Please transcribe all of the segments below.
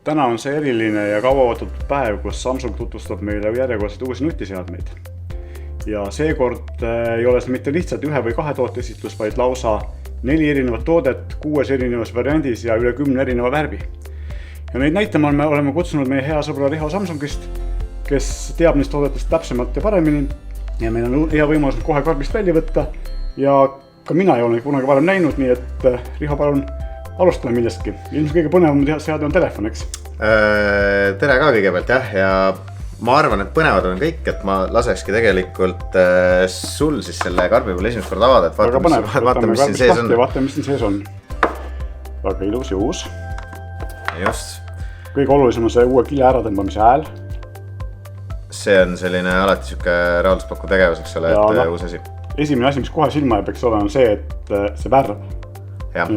Täna on see eriline ja kauaoodatud päev, kus Samsung tutvustab meile järjekordselt uusi nutiseadmeid. Ja seekord ei ole see mitte lihtsalt ühe või kahe toote esitlus, vaid lausa 4 erinevat toodet, 6 erinevas variandis ja üle 10 erineva värvi. Ja neid näitama me oleme kutsunud meie hea sõbra Riho Samsungist, kes teab neist toodetest täpsemalt ja paremini. Ja meil on hea võimalus kohe karbist välja võtta. Ja ka mina ei ole neid kunagi varem näinud, nii et Riho, palun alustame millestki. Ilmselt kõige põnevam seade on telefon, eks? Tere ka kõigepealt, jah, ja ma arvan, et põnevad on kõik, et ma lasekski tegelikult sul siis selle karbi peal esimest korda avada, et vaata, mis siin sees on. Vaata, mis siin sees on. Väga ilus ja uus. Just. Kõige olulisem on see uue kilja äratõmbamise hääl. See on selline alati siuke rahalduspakku tegevus, eks ole, et uus asi. Esimene asi, mis kohe silma jääb, eks ole, on see, et see värv.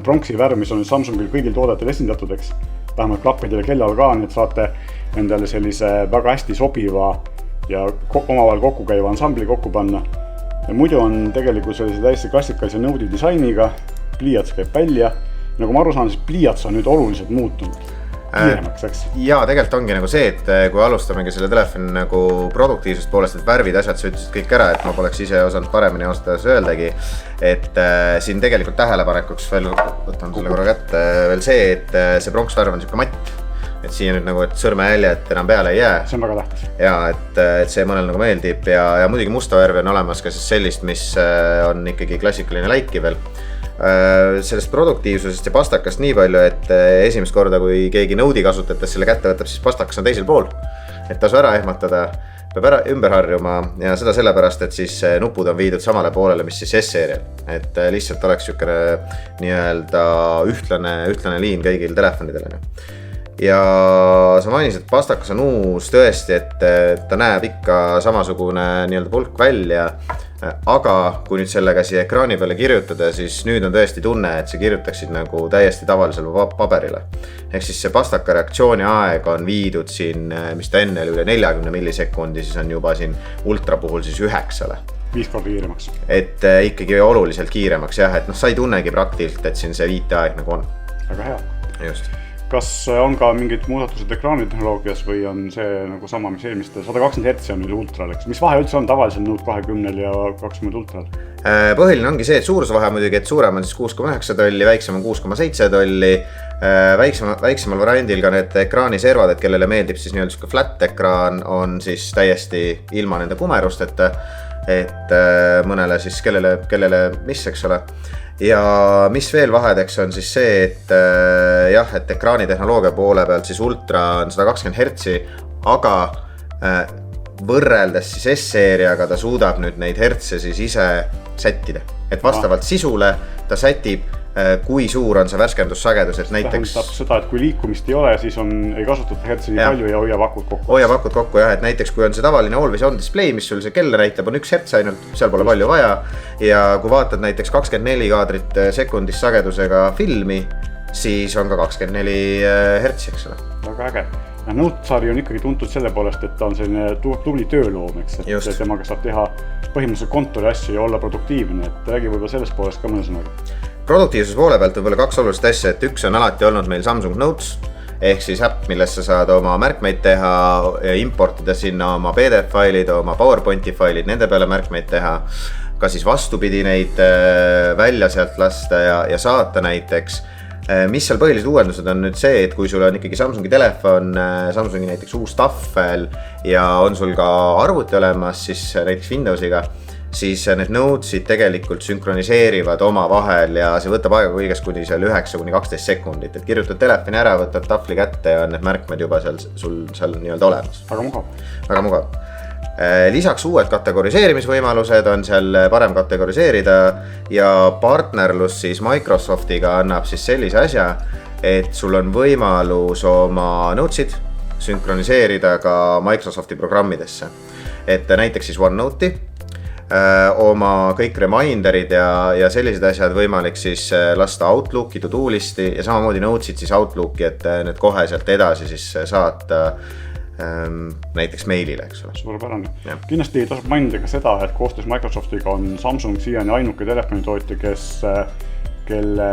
Pronksi värv, mis on Samsungil kõigil toodetel esindatud, eks. Vähemalt klappidele kellal ka, nii et saate endale sellise väga hästi sobiva ja omavahel kokku käiva ansambli kokku panna. Ja muidu on tegelikult sellise täiesti klassikalise Note'i disainiga, pliiats käib välja. Nagu ma aru saan, siis pliiats on nüüd oluliselt muutunud. Kiiremaks, eks? Jaa, tegelikult ongi nagu see, et kui alustamegi selle telefoni nagu produktiivsust poolest, et värvid asjad sa ütlesid kõik ära, et ma poleks ise osanud paremini ostades öeldagi, et siin tegelikult tähelepanekuks veel, võtan selle korra kätte, veel see, et see pronksvärv on siuke matt, et siia nüüd nagu, et sõrmejäljed enam peale ei jää. See on väga tähtis. Jaa, et see mõnel nagu meeldib ja muidugi musta värvi on olemas ka siis sellist, mis on ikkagi klassikaline läiki veel. Sellest produktiivsusest ja pastakast nii palju, et esimest korda, kui keegi Note'i kasutates selle kätte võtab, siis pastakas on teisel pool. Et tasu ära ehmatada, peab ära ümber harjuma ja seda sellepärast, et siis nupud on viidud samale poolele, mis siis S-seerial. Et lihtsalt oleks siukene nii-öelda ühtlane liin kõigil telefonidele. Ja sa mainisid, et pastakas on uus tõesti, et ta näeb ikka samasugune nii-öelda pulk välja. Aga kui nüüd sellega siia ekraani peale kirjutada, siis nüüd on tõesti tunne, et sa kirjutaksid nagu täiesti tavalisele paberile. Ehk siis see pastaka reaktsiooni aeg on viidud siin, mis ta enne üle 40 millisekundi, siis on juba siin ultra puhul siis 9. 5 korda kiiremaks. Et ikkagi oluliselt kiiremaks, jah, et sa ei tunnegi praktiliselt, et siin see viiteaeg nagu on. Väga hea. Just. Kas on ka mingid muudatused ekraanitehnoloogias või on see nagu sama, mis eelmiste 120 Hz on nüüd ultral, eks? Mis vahe üldse on tavalisel Note 20 ja 20 ultral? Põhiline ongi see, et suurusvahe muidugi, et suurem on siis 6,9 tolli, väiksem on 6,7 tolli. Väiksemal variandil ka need ekraaniservad, et kellele meeldib siis nii-öelda flat ekraan, on siis täiesti ilma nende kumerusteta, et mõnele siis kellele mis, eks ole. Ja mis veel vahedeks on siis see, et jah, et ekraanitehnoloogia poole pealt siis ultra on 120 Hz, aga võrreldes siis S-seeriaga ta suudab nüüd neid hertse siis ise sättida. Et vastavalt sisule ta sätib, kui suur on see värskendussagedus, et näiteks... Tähendab seda, et kui liikumist ei ole, siis ei kasutata hertsi nii palju ja hoiab akut kokku. Hoiab akut kokku, jah, et näiteks kui on see tavaline Always On display, mis sul see kell näitab, on 1 hertz ainult, seal pole palju vaja. Ja kui vaatad näiteks 24 kaadrit sekundis sagedusega filmi, siis on ka 24 hertsi, eks ole. Väga äge. Ja Note-sari on ikkagi tuntud selle poolest, et ta on selline tubli tööloom, eks, et temaga saab teha põhimõtteliselt kontori asju ja olla produktiivne, et räägi võib-olla sellest poolest ka mõne sõnaga. Produktiivsus poole pealt võib olla 2 olulist asja, et üks on alati olnud meil Samsung Notes, ehk siis äpp, milles sa saad oma märkmeid teha, importida sinna oma PDF-failid, oma PowerPointi failid, nende peale märkmeid teha, ka siis vastupidi neid välja sealt lasta ja saata näiteks. Mis seal põhilised uuendused on nüüd see, et kui sul on ikkagi Samsungi telefon, Samsungi näiteks uus tahvel ja on sul ka arvuti olemas, siis näiteks Windowsiga, siis need Notesid tegelikult sünkroniseerivad oma vahel ja see võtab aega kõigest kuni seal 9-12 sekundit, et kirjutad telefoni ära, võtad tahvli kätte ja need märkmed juba sul seal nii-öelda olemas. Väga mugav. Väga mugav. Lisaks uued kategoriseerimisvõimalused on seal parem kategoriseerida ja partnerlus siis Microsoftiga annab siis sellise asja, et sul on võimalus oma Notesid sünkroniseerida ka Microsofti programmidesse. Et näiteks siis OneNote'i, oma kõik reminderid ja sellised asjad võimalik siis lasta Outlooki, to-do listi ja samamoodi Notesid siis Outlooki, et need kohe sealt edasi siis saata näiteks meilile, eks ole. Suurepärane. Kindlasti tasub mainida ka seda, et koostöös Microsoftiga on Samsung siiani ainuke telefonitootja, kelle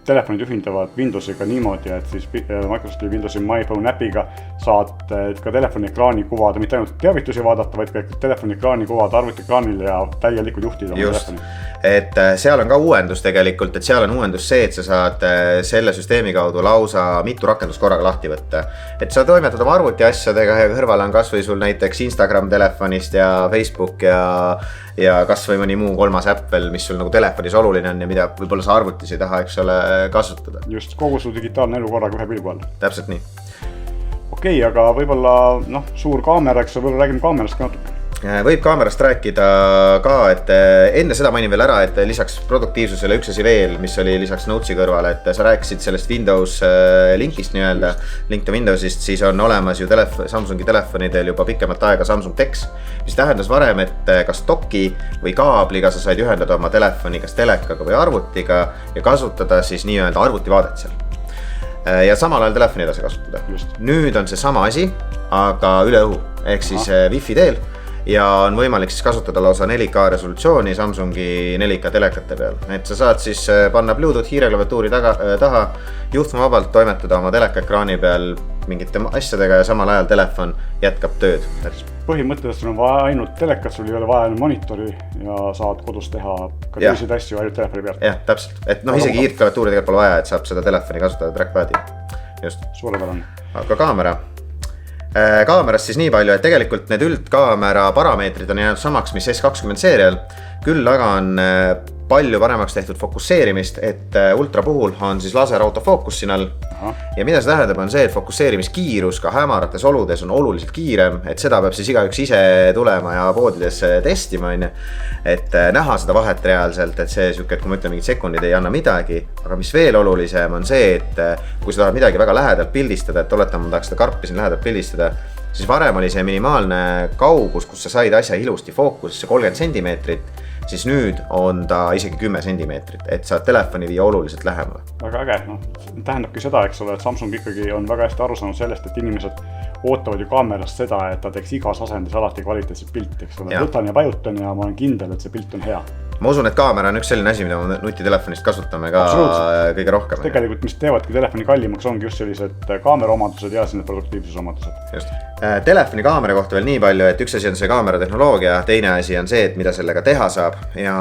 telefonid ühindavad Windowsiga niimoodi, et siis Microsofti Windowsi My Phone äpiga saad ka telefoni ekraani kuvada, mitte ainult teavitusi vaadata, vaid ka telefoni ekraani kuvada arvuti ekraanil ja täielikult juhtida oma telefoni. Et seal on ka uuendus tegelikult, et seal on uuendus see, et sa saad selle süsteemi kaudu lausa mitu rakendust korraga lahti võtta. Et sa toimetad oma arvuti asjadega ja kõrval on kas või sul näiteks Instagram telefonist ja Facebook ja kas või mõni muu kolmas Apple, mis sul nagu telefonis oluline on ja mida võib-olla sa arvutis ei taha, eks ole, kasutada. Just, kogu su digitaalne elu korraga ühe pilgu all. Täpselt nii. Okei, aga võib-olla suur kaamera, eks võib-olla räägime kaamerast ka natuke. Võib kaamerast rääkida ka, et enne seda mainin veel ära, et lisaks produktiivsusele üks asi veel, mis oli lisaks Notesi kõrvale, et sa rääkisid sellest Windows linkist nii-öelda, link to Windowsist, siis on olemas ju Samsungi telefonidel juba pikemat aega Samsung Dex, mis tähendas varem, et kas doki või kaabliga sa said ühendada oma telefoni kas telekaga või arvutiga ja kasutada siis nii-öelda arvutivaadet seal. Ja samal ajal telefoni edasi kasutada. Nüüd on see sama asi, aga üle õhu, ehk siis Wi-Fi teel ja on võimalik siis kasutada lausa 4K resolutsiooni Samsungi 4K telekate peal. Et sa saad siis panna Bluetooth hiireklaviatuuri taha, juhtmevabalt toimetada oma telekaekraani peal mingite asjadega ja samal ajal telefon jätkab tööd. Põhimõtteliselt sul on vaja ainult telekat, sul ei ole vaja monitori ja saad kodus teha ka teised asju ainult telefoni pealt. Jah, täpselt. Et isegi hiireklaviatuuri tegelikult pole vaja, et saab seda telefoni kasutada trackpadi. Just. Suurepärane. Aga kaamerast siis nii palju, et tegelikult need üldkaamera parameetrid on jäänud samaks, mis S20 seerial. Küll aga on palju paremaks tehtud fokusseerimist, et ultra puhul on siis laser autofookus siin all. Ja mida see tähendab on see, et fokusseerimiskiirus ka hämarates oludes on oluliselt kiirem, et seda peab siis igaüks ise tulema ja poodides testima, et näha seda vahet reaalselt, et see süke, et kui ma ütlen mingid sekundid ei anna midagi, aga mis veel olulisem on see, et kui sa tahad midagi väga lähedalt pildistada, et oletama ma tahaks seda karpi siin lähedalt pildistada, siis varem oli see minimaalne kaugus, kus sa said asja ilusti fookusesse 30 cm, siis nüüd on ta isegi 10 cm, et saad telefoni viia oluliselt lähemale. Väga äge, tähendabki seda, eks ole, et Samsung ikkagi on väga hästi aru saanud sellest, et inimesed ootavad ju kaamerast seda, et ta teeks igas asendis alati kvaliteetset pilti, eks ole. Võtan ja vajutan ja ma olen kindel, et see pilt on hea. Ma usun, et kaamera on üks selline asi, mida me nutitelefonist kasutame ka kõige rohkem. Tegelikult, mis teevadki telefoni kallimaks, ongi just sellised kaamera omadused ja need produktiivsuse omadused. Just. Telefoni kaamera kohta veel nii palju, et üks asi on see kaamera tehnoloogia, teine asi on see, et mida sellega teha saab. Ja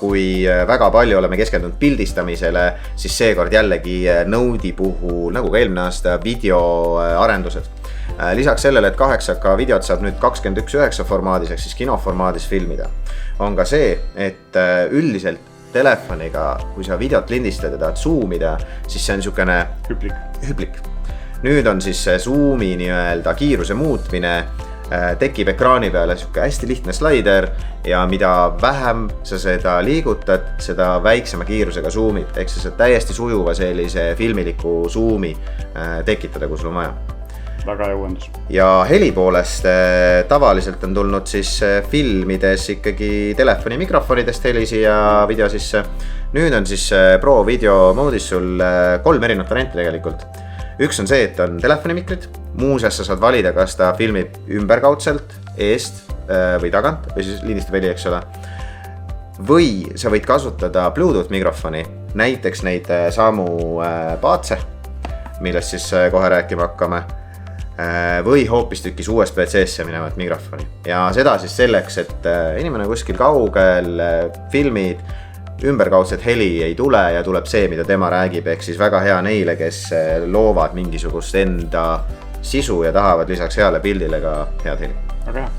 kui väga palju oleme keskendunud pildistamisele, siis seekord jällegi Note'i puhul, nagu ka eelmine aasta, videoarendused. Lisaks sellele, et 8K videot saab nüüd 21.9 formaadis, ehk siis kinoformaadis filmida, on ka see, et üldiselt telefoniga, kui sa videot lindistad ja tahad zoomida, siis see on niisugune hüplik. Nüüd on siis zoomi nii-öelda kiiruse muutmine, tekib ekraani peale niisugune hästi lihtne slider ja mida vähem sa seda liigutad, seda väiksema kiirusega zoomib, ehk sa saad täiesti sujuva sellise filmiliku zoomi tekitada, kui sul on vaja. Väga hea uuendus. Ja heli poolest tavaliselt on tulnud siis filmides ikkagi telefoni mikrofonidest helisi ja video sisse. Nüüd on siis Pro Video moodis sul 3 erinevat varianti tegelikult. Üks on see, et on telefonimikrid. Muuseas sa saad valida, kas ta filmib ümberkaudselt, eest või tagant, või siis lindistab heli, eks ole. Või sa võid kasutada Bluetooth mikrofoni, näiteks neid samu paatse, millest siis kohe rääkima hakkame. Või hoopistükkis USB-C-sse minevat mikrofoni. Ja seda siis selleks, et inimene kuskil kaugel filmid, ümberkaudset heli ei tule ja tuleb see, mida tema räägib, ehk siis väga hea neile, kes loovad mingisugust enda sisu ja tahavad lisaks heale pildile ka head heli. Väga hea.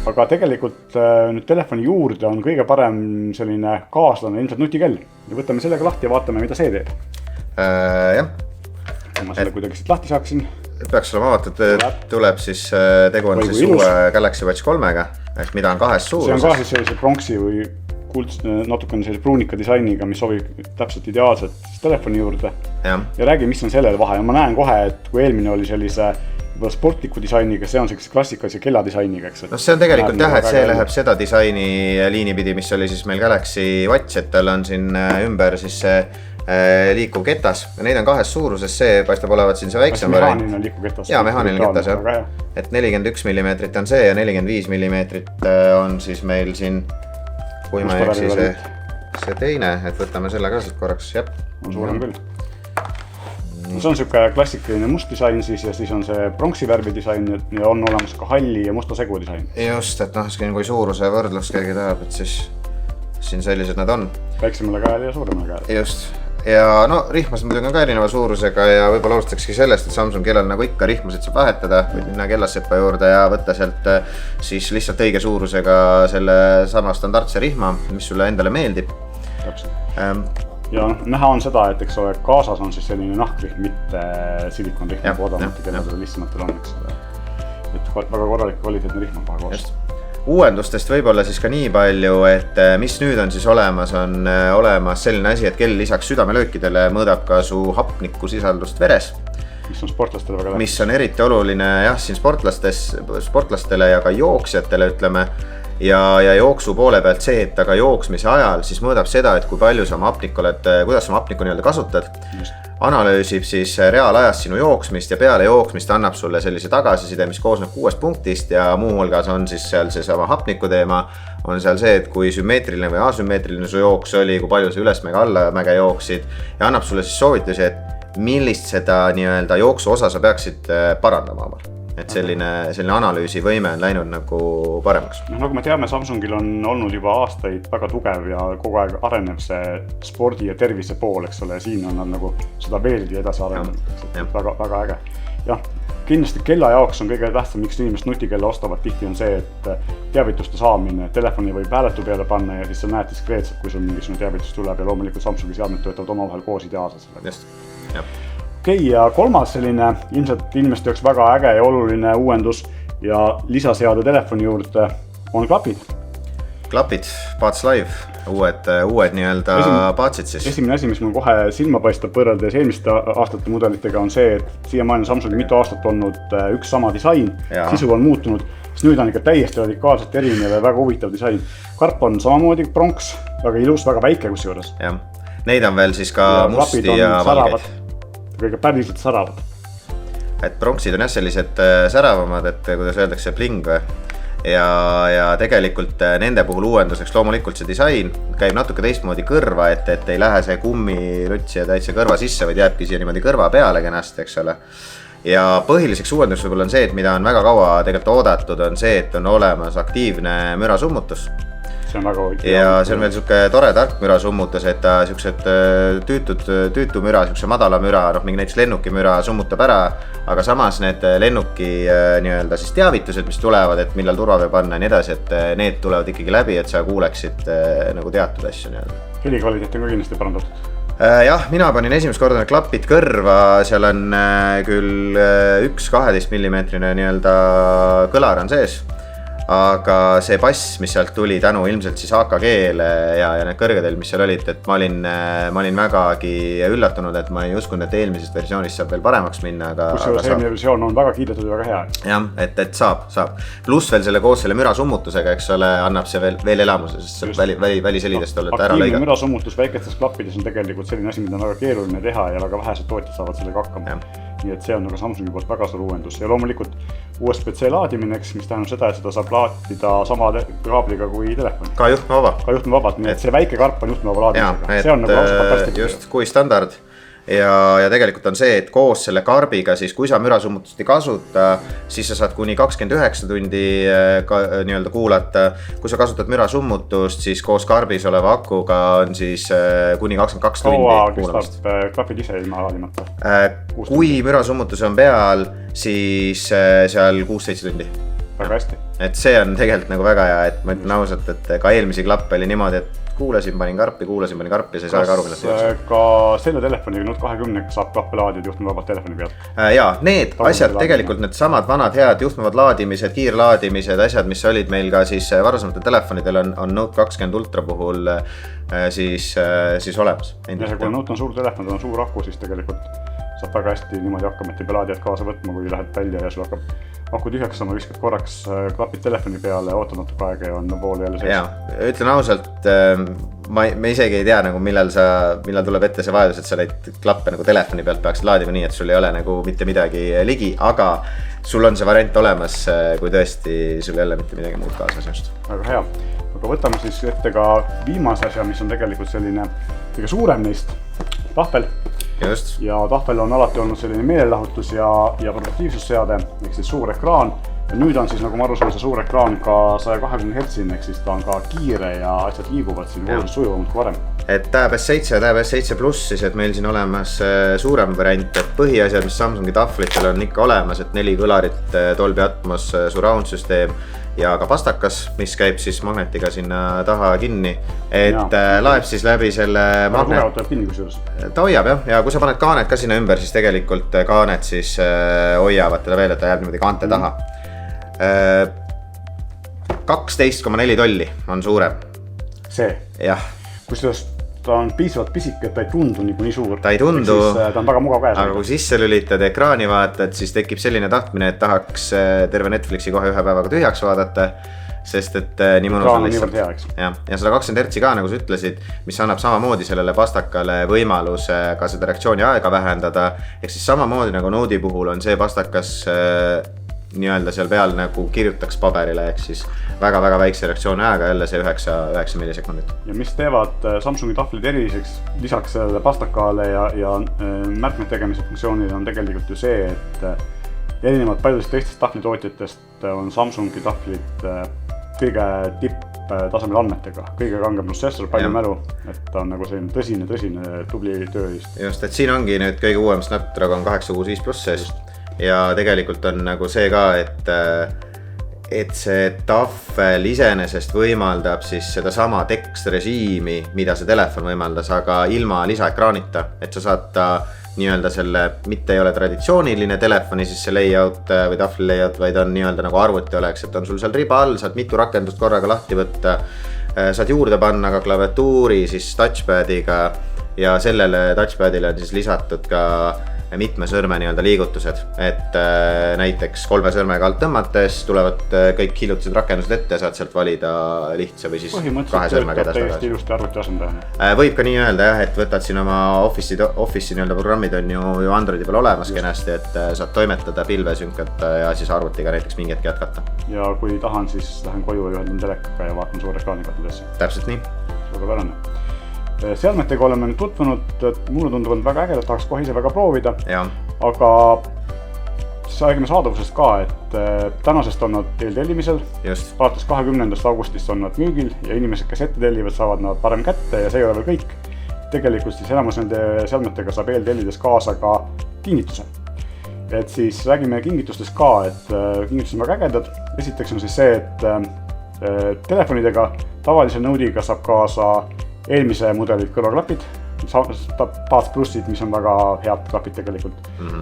Aga tegelikult nüüd telefoni juurde on kõige parem selline kaaslane ilmselt nutikell. Ja võtame sellega lahti ja vaatame, mida see teeb. Jah. Ma selle kuidagi siit lahti saaksin. Peaks olema avatud, tuleb siis tegu on siis uue Galaxy Watch 3-ga, ehk mida on 2 suuruses. See on ka siis sellise pronksi või natukene sellise pruunika disainiga, mis sobib täpselt ideaalselt telefoni juurde. Ja räägi, mis on sellele vahe. Ja ma näen kohe, et kui eelmine oli sellise sportliku disainiga, see on sellise klassikalise kelladisainiga, eks. No see on tegelikult jah, et see läheb seda disaini liini pidi, mis oli siis meil Galaxy Watch, et tal on siin ümber siis liikuv ketas. Neid on 2 suuruses, see paistab olevat siin see väiksem variant. Mehaaniline liikuv ketas. Jaa, mehaaniline ketas, jah. Et 41 mm on see ja 45 mm on siis meil siin, kui ma eksi see teine, et võtame selle ka sealt korraks, jah. On suurem küll. No see on siuke klassikaline must disain siis ja siis on see pronksi värvi disain ja on olemas ka halli ja musta segu disain. Just, et noh, kui suuruse võrdlus keegi tahab, et siis siin sellised nad on. Väiksemale käele ja suuremale käele. Just. Ja no rihmased muidugi on ka erineva suurusega ja võib-olla alustakski sellest, et Samsung kellel nagu ikka rihmasid saab vahetada, võid minna kellassepa juurde ja võtta sealt siis lihtsalt õige suurusega selle sama standardse rihma, mis sulle endale meeldib. Ja näha on seda, et eks ole, kaasas on siis selline nahkrihm, mitte silikonrihm, nagu odavamate kelladele lihtsamatel on, eks ole. Et väga korralik kvaliteetne rihm on kohe koos. Uuendustest võib-olla siis ka nii palju, et mis nüüd on siis olemas, on olemas selline asi, et kell lisaks südamelöökidele mõõdab ka su hapniku sisaldust veres. Mis on sportlastele väga mis on eriti oluline jah, siin sportlastele ja ka jooksjatele ütleme. Ja jooksu poole pealt see, et aga jooksmise ajal siis mõõdab seda, et kui palju sa oma hapnikku oled, kuidas sa oma hapnikku nii-öelda kasutad. Analüüsib siis reaalajas sinu jooksmist ja peale jooksmist annab sulle sellise tagasiside, mis koosneb 6 punktist ja muuhulgas on siis seal see sama hapniku teema. On seal see, et kui sümmeetriline või asümmeetriline su jooks oli, kui palju sa ülesmäge allamäge jooksid ja annab sulle siis soovitusi, et millist seda nii-öelda jooksu osa sa peaksid parandama omal. Et selline analüüsivõime on läinud nagu paremaks. Nagu me teame, Samsungil on olnud juba aastaid väga tugev ja kogu aeg arenev see spordi ja tervise pool, eks ole, ja siin on nad nagu seda veelgi edasi arenenud. Väga äge. Jah, kindlasti kella jaoks on kõige tähtsam, miks inimesed nutikella ostavad tihti on see, et teavituste saamine, telefoni võib hääletu peale panna ja siis sa näed diskreetselt, kui sul mingisugune teavitus tuleb ja loomulikult Samsungi seadmed töötavad omavahel koos ideaalselt. Just, jah. Okei, ja kolmas selline ilmselt inimeste jaoks väga äge ja oluline uuendus ja lisaseade telefoni juurde on klapid. Klapid, Buds Live, uued nii-öelda Budsid siis. Esimene asi, mis mul kohe silma paistab võrreldes eelmiste aastate mudelitega on see, et siiamaani on Samsungi mitu aastat olnud üks sama disain, sisu on muutunud, siis nüüd on ikka täiesti radikaalselt erinev ja väga huvitav disain. Karp on samamoodi pronks, väga ilus, väga väike kusjuures. Jah, neid on veel siis ka musti ja valgeid. Kõige päriselt säravad. Et pronksid on jah sellised säravamad, et kuidas öeldakse bling või. Ja tegelikult nende puhul uuenduseks loomulikult see disain käib natuke teistmoodi kõrva, et ei lähe see kummiluts ja täitsa kõrva sisse, vaid jääbki siia niimoodi kõrva peale kenasti, eks ole. Ja põhiliseks uuenduseks võib-olla on see, et mida on väga kaua tegelikult oodatud, on see, et on olemas aktiivne mürasummutus. See on väga huvitav. Ja see on veel siuke tore tark mürasummutus, et ta siuksed tüütu müra, siukse madala müra, mingi näiteks lennuki müra summutab ära, aga samas need lennuki nii-öelda siis teavitused, mis tulevad, et millal turvavöö panna ja nii edasi, et need tulevad ikkagi läbi, et sa kuuleksid nagu teatud asju nii-öelda. Helikvaliteet on ka kindlasti parandatud. Jah, mina panin esimest korda need klapid kõrva, seal on küll üks 12 mm nii-öelda kõlar on sees. Aga see bass, mis sealt tuli tänu ilmselt siis AKG-le ja need kõrgedel, mis seal olid, et ma olin vägagi üllatunud, et ma ei uskunud, et eelmisest versioonist saab veel paremaks minna. Kusjuures eelmine versioon on väga kiidetud ja väga hea. Jah, et saab. Pluss veel selle koos selle mürasummutusega, eks ole, annab see veel elamuse, sest väliselidest oled ära lõiga. Aktiivne mürasummutus väikestes klappides on tegelikult selline asi, mida on väga keeruline teha ja väga vähesed tootjad saavad sellega hakkama. Nii et see on nagu Samsungi poolt väga suur uuendus ja loomulikult USB-C laadimineks, mis tähendab seda, et seda saab laatida sama kaabliga kui telefoni. Ka juhtmevabalt, nii et see väike karp on juhtmevaba laadimisega. See on nagu lausa fantastik. Just, kui standard. Ja tegelikult on see, et koos selle karbiga, siis kui sa mürasummutust ei kasuta, siis sa saad kuni 29 tundi nii-öelda kuulata. Kui sa kasutad mürasummutust, siis koos karbis oleva akuga on siis kuni 22 tundi kuulamist. Kestab klapid ise ilma laadimata? Kui mürasummutus on peal, siis seal 6-7 tundi. Väga hästi. Et see on tegelikult nagu väga hea, et ma ütlen ausalt, et ka eelmisi klappe oli niimoodi, et kuulasin, panin karpi ja sa ei saa aru, millest jookseb. Ka selle telefoniga Note 20 saab klappe laadida juhtmevabalt telefoni pealt. Jaa, need asjad, tegelikult need samad vanad head juhtmevad laadimised, kiirlaadimised, asjad, mis olid meil ka siis varasematel telefonidel on Note 20 Ultra puhul siis olemas. Ja kui Note on suur telefon, on suur aku, siis tegelikult saab väga hästi niimoodi hakkama, et ei pea laadijad kaasa võtma, kui lähed välja ja sul hakkab aku tühjaks sama, viskad korraks klapid telefoni peale, ootad natuke aega ja on pool jälle sees. Jaa, ütlen ausalt, me isegi ei tea, nagu, millal tuleb ette see vajadus, et sa neid klappe nagu telefoni pealt peaksid laadima nii, et sul ei ole nagu mitte midagi ligi, aga sul on see variant olemas, kui tõesti sul ei ole mitte midagi muud kaasas just. Väga hea, aga võtame siis ette ka viimase asja, mis on tegelikult selline kõige suurem neist tahvel. Just. ja tahvel on alati olnud selline meelelahutus ja produktiivsusseade, ehk siis suur ekraan. Ja nüüd on siis, nagu ma aru saan, see suur ekraan ka 120 Hz, ehk siis ta on ka kiire ja asjad liiguvad siin oluliselt sujuvamalt kui varem. Et TAB S7 ja TAB S7 Plus siis, et meil siin olemas suurem variant, et põhiasjad, mis Samsungi tahvlitel on ikka olemas, et 4 kõlarit, Dolby Atmos surround süsteem ja ka pastakas, mis käib siis magnetiga sinna taha kinni, et laeb siis läbi selle magnet. Väga tuleb kinni kusjuures. Ta hoiab jah, ja kui sa paned kaanet ka sinna ümber, siis tegelikult kaanet siis hoiavad teda veel, et ta jääb niimoodi kaante taha. 12,4 tolli on suurem. See? Jah. Kusjuures ta on piisavalt pisik, et ta ei tundu nii suur. Ta ei tundu. Ta on väga mugav käes. Aga kui sisse lülitad ekraani vaatad, siis tekib selline tahtmine, et tahaks terve Netflixi kohe ühe päevaga tühjaks vaadata. Sest et nii mõnus on lihtsalt. Ja 120 Hz ka, nagu sa ütlesid, mis annab samamoodi sellele pastakale võimaluse ka seda reaktsiooni aega vähendada. Ehk siis samamoodi nagu Node'i puhul on see pastakas nii-öelda seal peal nagu kirjutaks paberile, ehk siis väga-väga väikse reaktsiooni ajaga jälle see 9 millisekundit. Ja mis teevad Samsungi tahvlid eriliseks lisaks sellele pastakale ja märkmed tegemise funktsioonile on tegelikult ju see, et erinevalt paljudest teistest tahvlitootjatest on Samsungi tahvlid kõige tipptasemel andmetega, kõige kangem protsessor, palju mälu, et ta on nagu selline tõsine tubli tööriist. Just, et siin ongi nüüd kõige uuem Snapdragon 865 Plus sees. Ja tegelikult on nagu see ka, et see tahvel iseenesest võimaldab siis seda sama tekstrežiimi, mida see telefon võimaldas, aga ilma lisaekraanita, et sa saad ta nii-öelda selle, mitte ei ole traditsiooniline telefoni, siis see layout või tahvli layout, vaid on nii-öelda nagu arvuti oleks, et on sul seal riba all, saad mitu rakendust korraga lahti võtta, saad juurde panna ka klaviatuuri siis touchpadiga ja sellele touchpadile on siis lisatud ka mitme sõrme nii-öelda liigutused, et näiteks 3 sõrmega alt tõmmates tulevad kõik hiljutised rakendused ette, saad sealt valida lihtsa või siis 2 sõrmega põhimõtteliselt täiesti ilusti arvuti asendajana. Võib ka nii öelda jah, et võtad siin oma Office'i nii-öelda programmid on ju Androidi peal olemas kenasti, et saad toimetada, pilve sünkata ja siis arvutiga näiteks mingi hetk jätkata. Ja kui tahan, siis lähen koju ja ühendan telekaga ja vaatan suure ekraani pealt üles. Täpselt nii. Suurepärane. Seadmetega oleme nüüd tutvunud, et mulle tunduvad väga ägedad, tahaks kohe ise väga proovida, aga siis räägime saadavusest ka, et tänasest on nad eeltellimisel, alates 20. augustist on nad müügil ja inimesed, kes ette tellivad, saavad nad varem kätte ja see ei ole veel kõik. Tegelikult siis enamus nende seadmetega saab eeltellides kaasa ka kingituse. Et siis räägime kingitustest ka, et kingitused on väga ägedad. Esiteks on siis see, et telefonidega tavalise Node'iga saab kaasa eelmise mudelid kõrvaklapid, Buds Plussid, mis on väga head klapid tegelikult.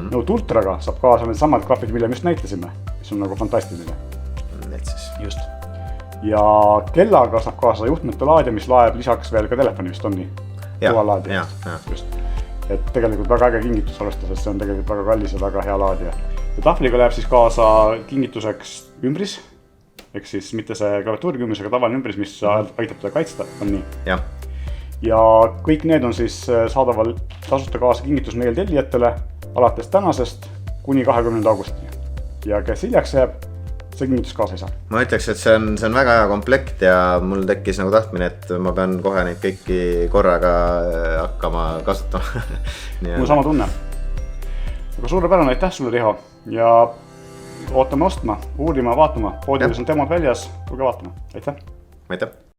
Note Ultraga saab kaasa need samad klapid, mille me just näitasime, mis on nagu fantastiline. Just. Ja kellaga saab kaasa juhtmete laadja, mis laeb lisaks veel ka telefoni vist on nii. Just. Et tegelikult väga äge kingitus arvestas, et see on tegelikult väga kallis ja väga hea laadja. Ja tahvliga läheb siis kaasa kingituseks ümbris, ehk siis mitte see klaviatuurikümbris, aga tavaline ümbris, mis aitab teda kaitsta, on nii. Ja kõik need on siis saadaval tasuta kaasa kingitus meil tellijatele alates tänasest kuni 20. augustini. Ja kes hiljaks jääb, see kingitus kaasa ei saa. Ma ütleks, et see on väga hea komplekt ja mul tekkis nagu tahtmine, et ma pean kohe neid kõiki korraga hakkama kasutama. Mul sama tunne. Aga suurepärane, aitäh sulle, Riho. Ja ootame ostma, uurima, vaatama. Poodiumis on demod väljas, tulge vaatama. Aitäh! Aitäh!